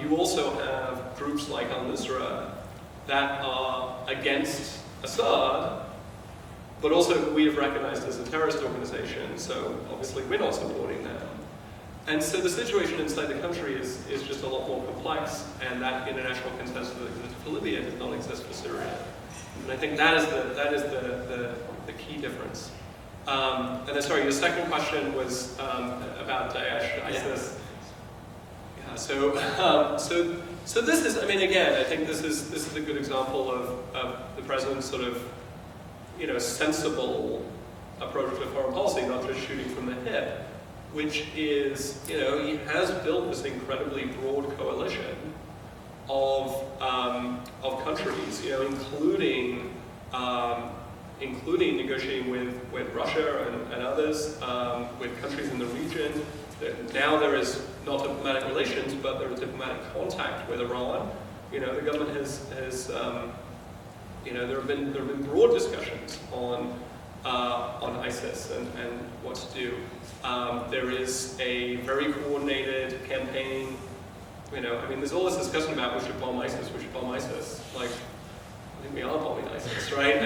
you also have groups like al-Nusra that are against Assad, but also we have recognized as a terrorist organization, so obviously we're not supporting them. And so the situation inside the country is just a lot more complex, and that international consensus that exists for Libya does not exist for Syria. And I think that is the key difference. And then, sorry, your second question was about Daesh, ISIS. Yeah. So this is, I mean, again, I think this is a good example of the president's sort of, sensible approach to foreign policy, not just shooting from the hip, which is, he has built this incredibly broad coalition of countries, including negotiating with Russia and others, with countries in the region. Now there is not diplomatic relations, but there is diplomatic contact with Iran. The government has there have been broad discussions on ISIS and what to do. There is a very coordinated campaign. There's all this discussion about we should bomb ISIS, we should bomb ISIS. Like, I think we are bombing ISIS, right?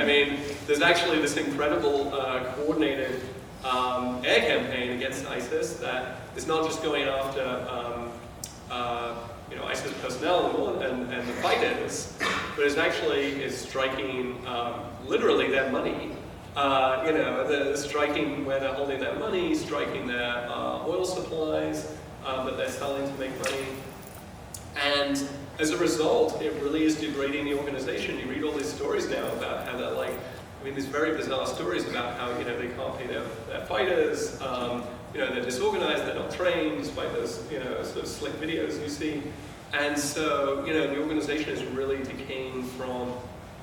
There's actually this incredible coordinated air campaign against ISIS that is not just going after ISIS personnel and the fighters, but is striking literally their money. They're striking where they're holding their money, striking their oil supplies that they're selling to make money. And as a result, it really is degrading the organization. You read all these stories now about how they're these very bizarre stories about how, they can't pay their fighters, they're disorganized, they're not trained, despite those, sort of slick videos you see. And so, the organization is really decaying from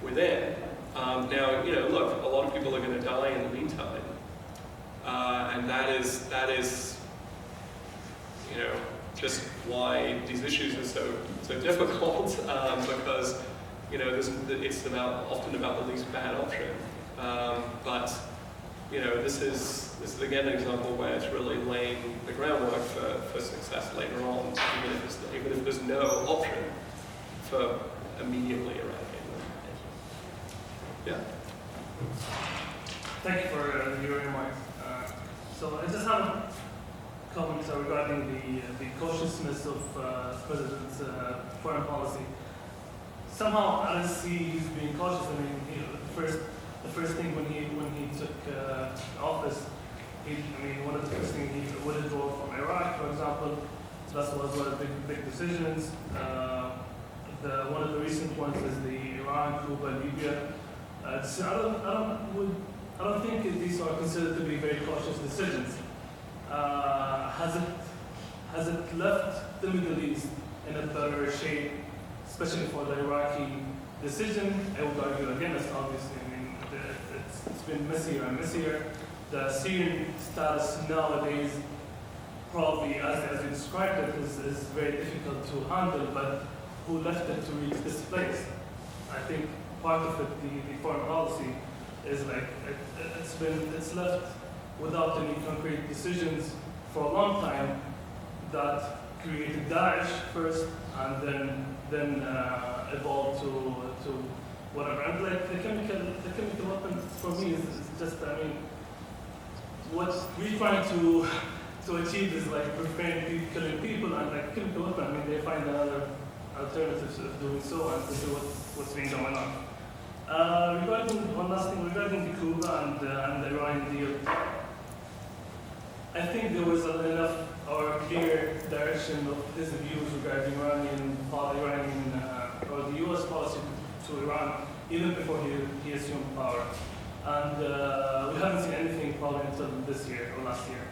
within. Now, look, a lot of people are going to die in the meantime. And that is, just why these issues are so difficult, because, it's often about the least bad option. But, this is again an example where it's really laying the groundwork for success later on, even if there's no option for immediately eradicating them. Yeah. Thank you for your remarks. So I just have a comment regarding the cautiousness of the President's foreign policy. Somehow I don't see he's being cautious. The first thing when he took office, one of the first things he withdrew from Iraq, for example. That was one of the big decisions. One of the recent ones is the Iran, Cuba, Libya. I don't think these are considered to be very cautious decisions. Has it left the Middle East in a better shape, especially for the Iraqi decision? I would argue against, obviously. It's been messier and messier. The Syrian status nowadays, probably as you described it, is very difficult to handle, but who left it to reach this place? I think part of it, the foreign policy, is it's left without any concrete decisions for a long time that created Daesh first and then evolved to whatever. And the chemical weapon for me is just, what we're trying to achieve is preventing killing people, and chemical weapon, they find another alternatives of doing so, and this is what's been going on. One last thing regarding the Cuba and the Iran deal. I think there was enough or clear direction of his views regarding or the U.S. policy to Iran even before he assumed power, and we haven't seen anything probably until this year or last year.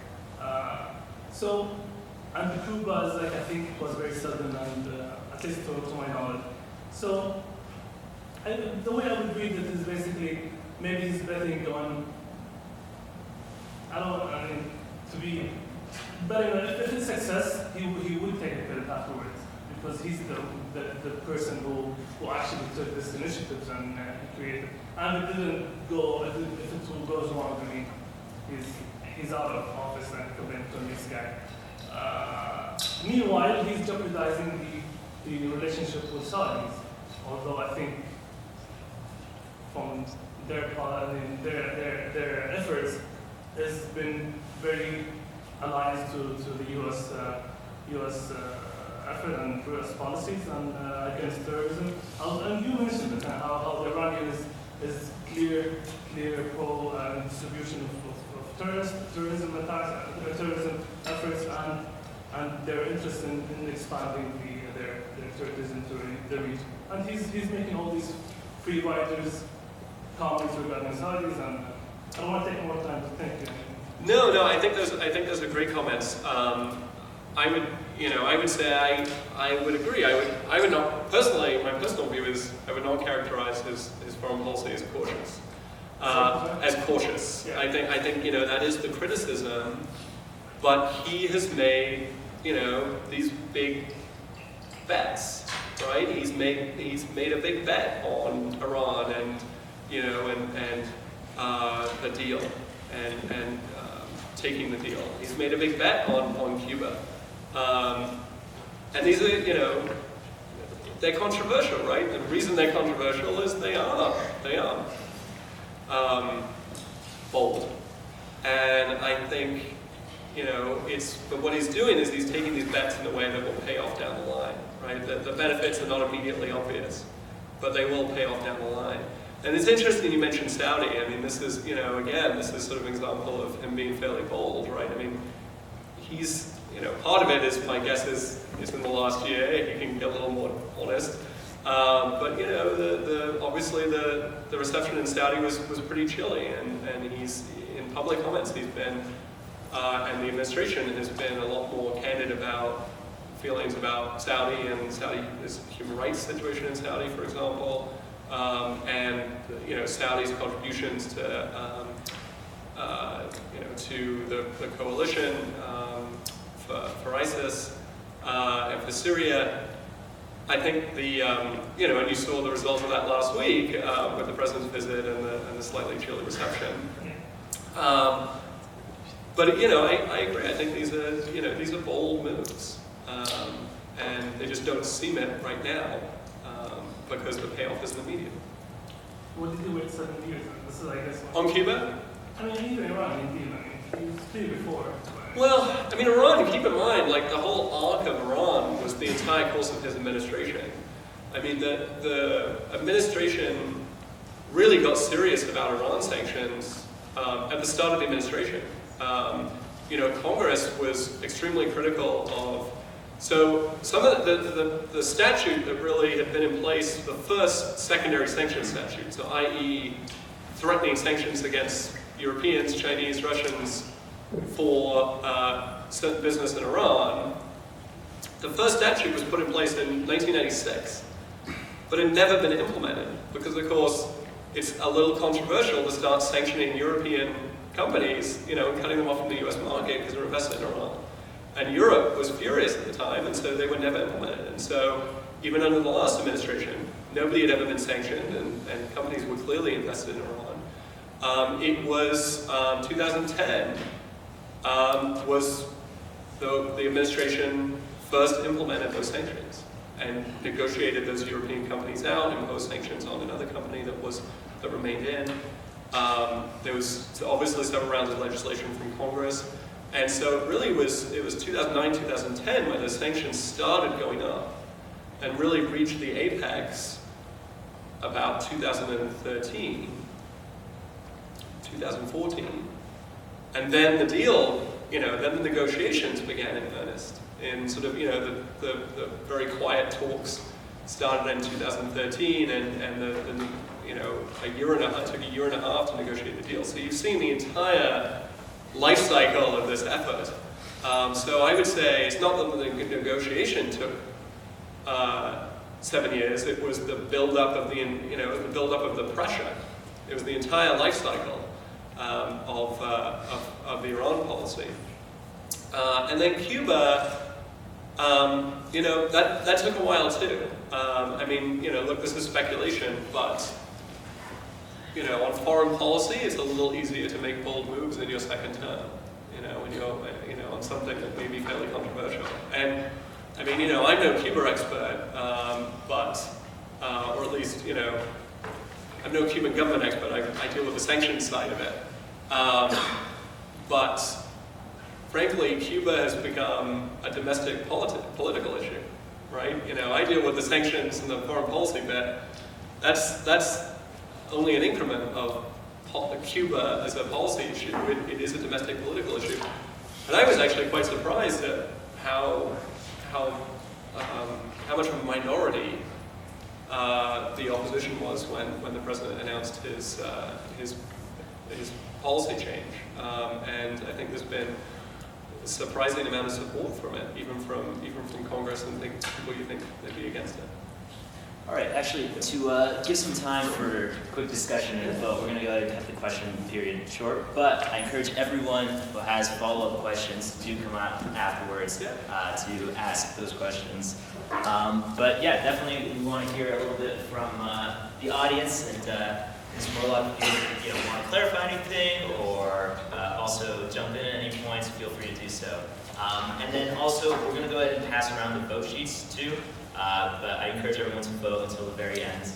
And the Cuba is I think it was very sudden, and at least to my knowledge. So the way I would read it is basically maybe he's betting on, to be betting on if it's success, he would take the credit afterwards, because he's the person who actually took this initiative and he created. And it didn't go, if it goes wrong, he's out of office and compared to this guy. Meanwhile, he's jeopardizing the relationship with Saudis, although I think from their part, I mean, their efforts has been very aligned to the U.S. Effort and U.S. policies and against terrorism. And you mentioned it, how the Iranian is clear pro-distribution of terrorism attacks, terrorism efforts, and their interest in expanding their territories into the region. And he's making all these free riders comments regarding Saudis, and I don't want to take more time to think. No, I think those are great comments. I would say I would agree. I would not personally. My personal view is I would not characterize his foreign policy as cautious. Yeah. I think that is the criticism, but he has made these big bets, right? He's made a big bet on Iran and the deal and taking the deal. He's made a big bet on Cuba. And these are, they're controversial, right? The reason they're controversial is they are bold. And I think, but what he's doing is he's taking these bets in a way that will pay off down the line, right? The benefits are not immediately obvious, but they will pay off down the line. And it's interesting you mentioned Saudi. I mean, this is, again, this is sort of an example of him being fairly bold, right? I mean, he's, part of it is, my guess is in the last year, he can get a little more honest. But, obviously the reception in Saudi was pretty chilly, and he's, in public comments, he's been, and the administration has been a lot more candid about feelings about Saudi and Saudi's human rights situation in Saudi, for example, and Saudi's contributions to the coalition for ISIS and for Syria. I think and you saw the result of that last week with the president's visit and the slightly chilly reception. But I agree. I think these are bold moves, and they just don't seem it right now because the payoff isn't immediate. What did you wait 7 years? This is, I guess, on Cuba? I mean, even Iran, indeed. I mean, it was clear before. Well, I mean, Iran, keep in mind, like, the whole arc of Iran was the entire course of his administration. I mean, the administration really got serious about Iran sanctions at the start of the administration. Congress was extremely critical of. So some of the statute that really had been in place, the first secondary sanctions statute, so i.e. threatening sanctions against Europeans, Chinese, Russians for certain business in Iran, the first statute was put in place in 1996, but it had never been implemented because, of course, it's a little controversial to start sanctioning European companies, and cutting them off from the US market because they're invested in Iran. And Europe was furious at the time, and so they were never implemented. And so even under the last administration, nobody had ever been sanctioned, and companies were clearly invested in Iran. It was 2010 was the administration first implemented those sanctions and negotiated those European companies out, imposed sanctions on another company that remained in. There was obviously several rounds of legislation from Congress. And so it really was 2009, 2010 when the sanctions started going up and really reached the apex about 2013, 2014. And then the deal, then the negotiations began in earnest. In sort of, the very quiet talks started in 2013 and it took a year and a half to negotiate the deal. So you've seen the entire life cycle of this effort. So I would say it's not that the negotiation took 7 years. It was the build-up of the pressure. It was the entire life cycle of the Iran policy. And then Cuba, that took a while too. Look, this is speculation, but on foreign policy, it's a little easier to make bold moves in your second term, when you're, on something that may be fairly controversial. And, mean, you know, I'm no Cuba expert, but, or at least, you know, I'm no Cuban government expert. I deal with the sanctions side of it. But frankly, Cuba has become a domestic political issue, right? You know, I deal with the sanctions and the foreign policy bit. That's only an increment of Cuba as a policy issue. It is a domestic political issue. And I was actually quite surprised at how much of a minority the opposition was when the president announced his policy change. And I think there's been a surprising amount of support from it, even from Congress and people you think they'd be against it. All right, actually, to give some time for quick discussion and vote, we're going to go ahead and cut the question period short, but I encourage everyone who has follow-up questions to come out afterwards to ask those questions. But yeah, definitely we want to hear a little bit from the audience, and Ms. Mortlock, if you want to clarify anything or also jump in at any points, feel free to do so. And then also, we're going to go ahead and pass around the vote sheets too. But I encourage everyone to vote until the very end.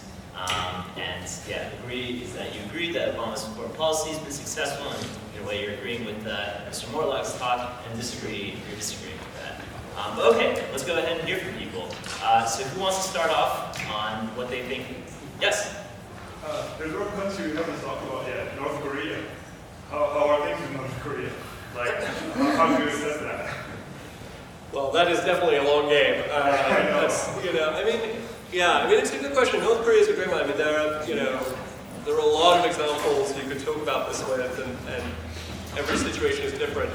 And yeah, agree is that you agree that Obama's foreign policy has been successful, and in a way you're agreeing with Mr. Mortlock's talk, and disagree, you're disagreeing with that. But okay, let's go ahead and hear from people. So who wants to start off on what they think? Yes? There's one country we haven't talked about yet, North Korea. How are things in North Korea? Like, how do you assess that? Well, that is definitely a long game. That's, you know, I mean, yeah, I mean, it's a good question. North Korea is a great one. I mean, there are a lot of examples you could talk about this with, and every situation is different.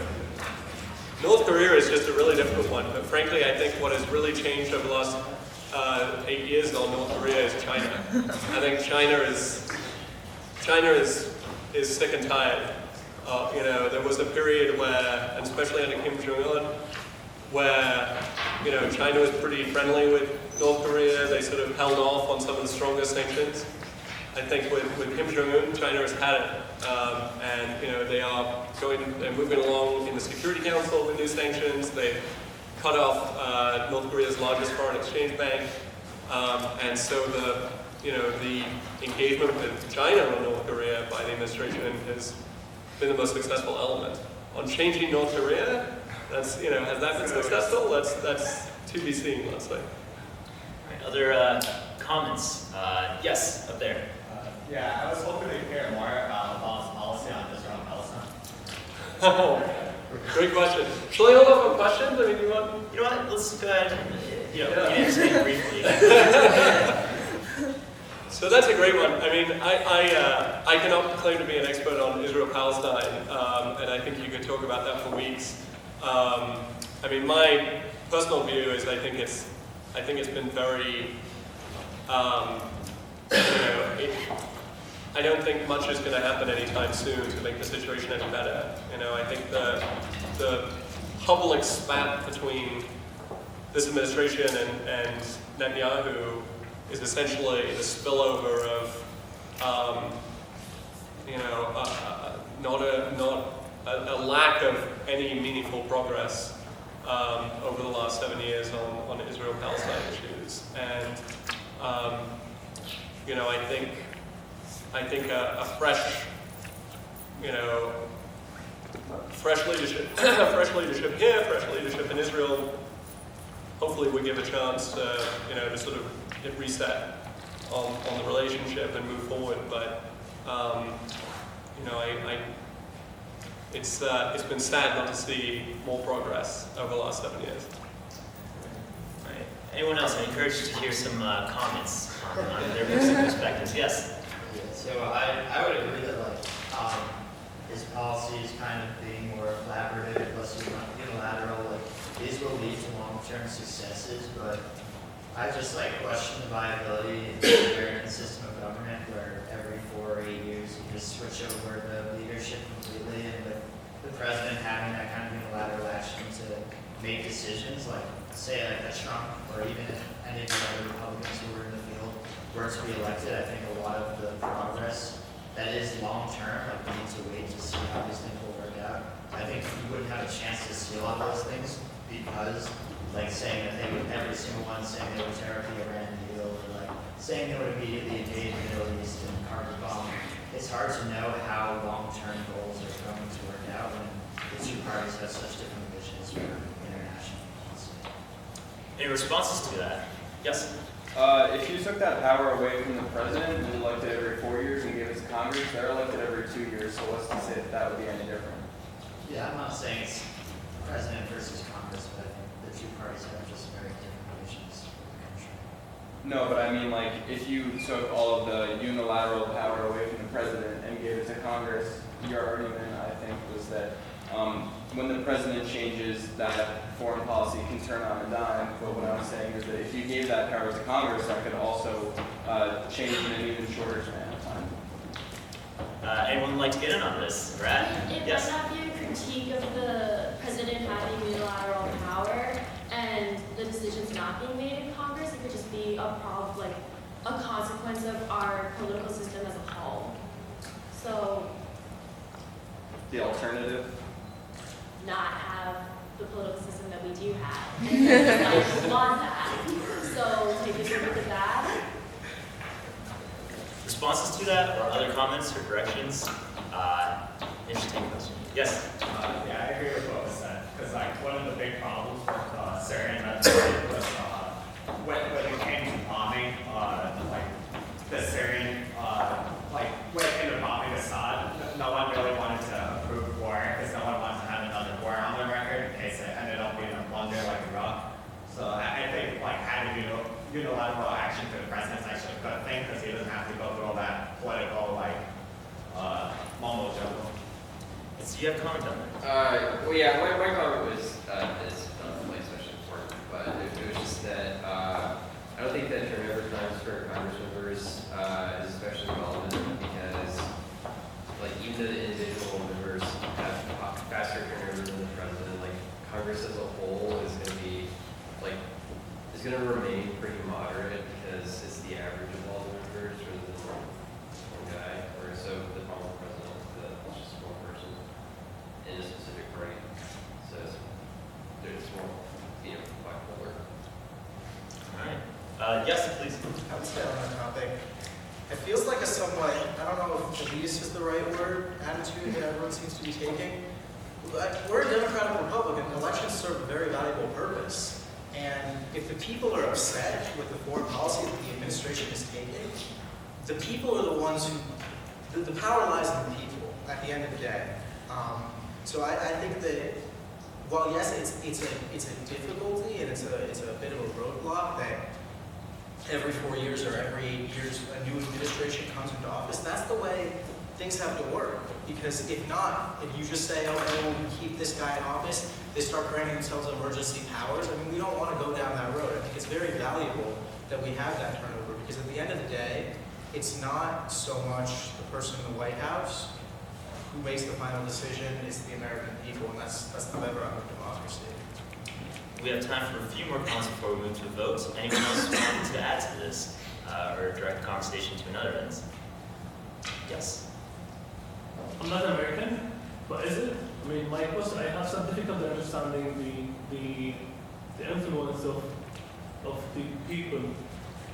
North Korea is just a really difficult one, but frankly, I think what has really changed over the last 8 years on North Korea is China. I think China is sick and tired. You know, there was a period where, and especially under Kim Jong-un, where, you know, China was pretty friendly with North Korea. They sort of held off on some of the strongest sanctions. I think with Kim Jong-un, China has had it. And, you know, they're moving along in the Security Council with new sanctions. They've cut off North Korea's largest foreign exchange bank. And so the engagement with China on North Korea by the administration has been the most successful element. On changing North Korea, has that been successful? That's to be seen, let's say. All right, other comments? Yes, up there. Yeah, I was hoping to hear more about Obama's policy on Israel and Palestine. Oh, great question. Shall I hold off on questions? I mean, you know what? Let's go ahead and answer it briefly. So that's a great one. I mean, I cannot claim to be an expert on Israel-Palestine, and I think you could talk about that for weeks. I mean, my personal view is I think it's been very, I don't think much is going to happen anytime soon to make the situation any better. You know, I think the public spat between this administration and Netanyahu is essentially the spillover of, not a lack of any meaningful progress over the last 7 years on Israel-Palestine issues. And, I think a fresh leadership, fresh leadership here, fresh leadership in Israel, hopefully would give a chance to sort of hit reset on the relationship and move forward. But it's been sad not to see more progress over the last 7 years. All right. Anyone else? I encourage you to hear some comments on their perspectives. Yes. So I would agree that his policy is kind of being more collaborative, less unilateral. These will lead to long-term successes, but I just question the viability in the American system of government, where every 4 or 8 years you just switch over the leadership completely, and with the president having that kind of unilateral action to make decisions, say a Trump, or even if any of the other Republicans who were in the field were to be elected, I think a lot of the progress that is long-term, we need to wait to see how these things will work out. I think you wouldn't have a chance to see a lot of those things because, saying that they would every single one saying they would tear up the Iran deal, or like saying they would immediately invade the Middle East and carbon bomb. It's hard to know how long-term goals are going to work out when the two parties have such different visions for international policy. Any responses to that? Yes? If you took that power away from the president and elected every 4 years and gave it to Congress, they're elected every 2 years, so what's to say that that would be any different? Yeah, I'm not saying it's president versus Congress, but I think the two parties have just very different visions for the country. No, but I mean, like, if you took all of the unilateral power away from the president and gave it to Congress, your argument, I think, was that when the president changes, that foreign policy can turn on a dime. But what I'm saying is that if you gave that power to Congress, that could also change in an even shorter span of time. Anyone like to get in on this? Brad? It Yes? might not be a critique of the president having unilateral power and the decisions not being made in Congress. It could just be a problem, like a consequence of our political system as a whole. So The alternative? not have the political system that we do have. And like, want that. So take it for the bad. Responses to that, or other comments or corrections? Interesting question. Yes? Yeah, I agree with what was said, because like one of the big problems with Syrian refugees was when it came to bombing, like the Syrian, like when it came to bombing Assad, no one really wanted to approve war because no one wants to have another war on their record in case it ended up being a blunder like Iraq. So I think like having unilateral action to the president is actually a good thing because he doesn't have to go through all that political like mumbo jumbo. Do you have a comment on that? Well, yeah, my comment was, is not especially important, but it was just that I don't think that turnover times for Congress members is especially relevant because, like, even though the individual members have faster turnover than the president, like, Congress as a whole is going to be, like, is going to remain pretty moderate because it's the average of all the members rather than one guy, or so the problem with the president is that it's just one person in a specific party. So there's more, bipolar. All right. Yes, please. I would say on that topic, it feels like a somewhat, I don't know if elitist is the right word, attitude that everyone seems to be taking. We're a democratic republic, and elections serve a very valuable purpose. And if the people are upset with the foreign policy that the administration is taking, the people are the ones who, the power lies in the people at the end of the day. So I think that while yes, it's a difficulty and it's a bit of a roadblock that every 4 years or every 8 years a new administration comes into office, that's the way things have to work. Because if not, if you just say, okay, well, we keep this guy in office, they start granting themselves emergency powers. I mean, we don't want to go down that road. I think it's very valuable that we have that turnover because at the end of the day, it's not so much the person in the White House who makes the final decision, it's the American people, and that's the bedrock of democracy. We have time for a few more comments before we move to a vote. Anyone else wanting to add to this or direct the conversation to another end? Yes. I'm not American, but is it? I mean, my question, I have some difficulty understanding the influence of the people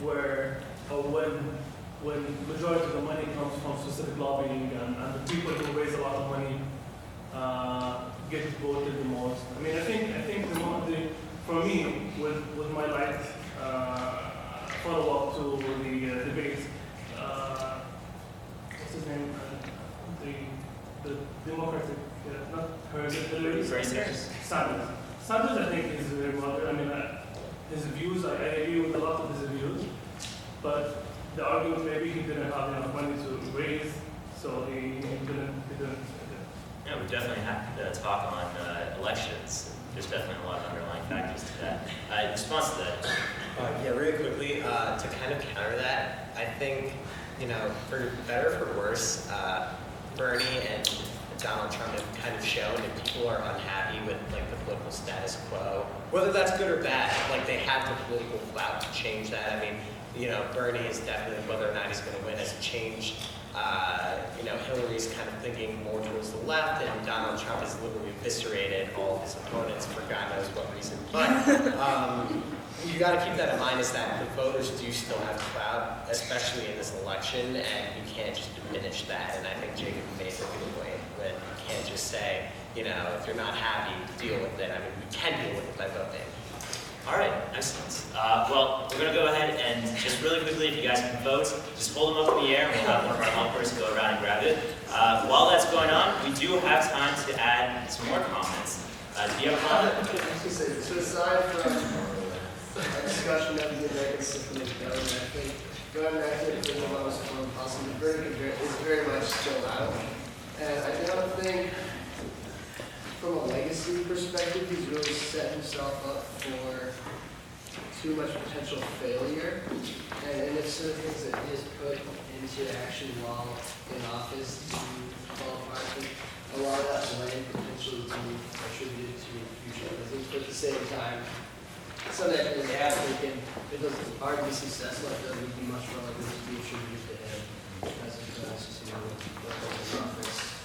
where or when majority of the money comes from specific lobbying and the people who raise a lot of money get voted the most. I mean, I think for me, with my light follow-up to the debate, what's his name? The Democratic, not her, Hillary Sanders. Sanders, I think, is very moderate. I mean, his views, I agree with a lot of his views, but the argument maybe he didn't have enough money to raise, so he didn't. Yeah, we definitely have to talk on elections. There's definitely a lot of underlying factors to that. Response to that? Yeah, really quickly, to kind of counter that, I think, for better or for worse, Bernie and Donald Trump have kind of shown that people are unhappy with the political status quo. Whether that's good or bad, they have the political clout to change that. I mean, Bernie is definitely, whether or not he's going to win, has changed. Hillary's kind of thinking more towards the left, and Donald Trump has literally eviscerated all of his opponents for God knows what reason. But you got to keep that in mind is that the voters do still have a clout, especially in this election, and you can't just diminish that. And I think Jacob made a good point that you can't just say, you know, if you're not happy, deal with it. I mean, we can deal with it by voting. All right, excellent. Well, we're going to go ahead and just really quickly, if you guys can vote, just hold them up in the air and we'll have one of our helpers go around and grab it. While that's going on, we do have time to add some more comments. Do you have a comment? So aside from a discussion that we did very consistently with government, I think government activity for the lowest form possible is very much still out. And I don't think, from a legacy perspective, he's really set himself up for too much potential failure. And if some of the things that he has put into action while in office to qualify, I think a lot of that blame potentially to be attributed to future presidents. But at the same time, some actions that they have taken, if those are to be successful, I feel like it would be much more likely to be attributed to him as opposed to what was in office.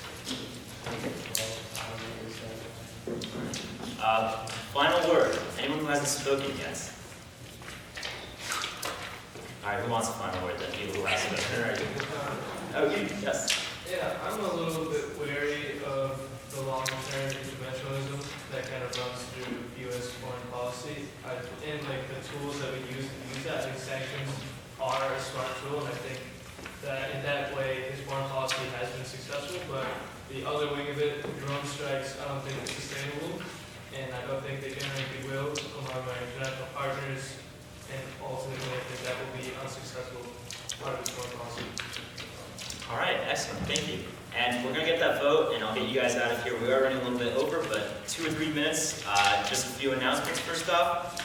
Final word. Anyone who hasn't spoken yet? All right, who wants a final word then? People who hasn't spoken. Oh, you, yes. Yeah, I'm a little bit wary of the long-term interventionism that kind of runs through U.S. foreign policy. In like the tools that we use to use that, I think sanctions are a smart tool, and I think that in that way his foreign policy has been successful. But the other wing of it, drone strikes, I don't think it's sustainable, and I don't think they generate goodwill among our international partners. And ultimately, I think that will be an unsuccessful part of his foreign policy. All right, excellent, thank you. And we're gonna get that vote, and I'll get you guys out of here. We are running a little bit over, but 2 or 3 minutes. Just a few announcements first off.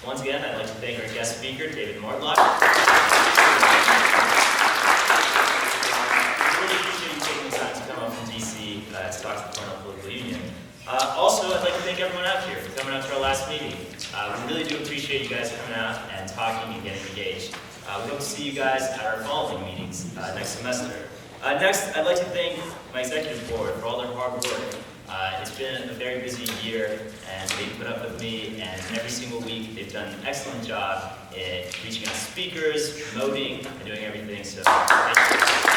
Once again, I'd like to thank our guest speaker, David Mortlock. Really appreciate you taking the time to come up from DC to talk to the Cornell Political Union. Also, I'd like to thank everyone out here for coming out to our last meeting. We really do appreciate you guys coming out and talking and getting engaged. We hope to see you guys at our following meetings next semester. Next, I'd like to thank my executive board for all their hard work. It's been a very busy year, and they've put up with me, and every single week they've done an excellent job in reaching out to speakers, promoting, and doing everything. So, thank you.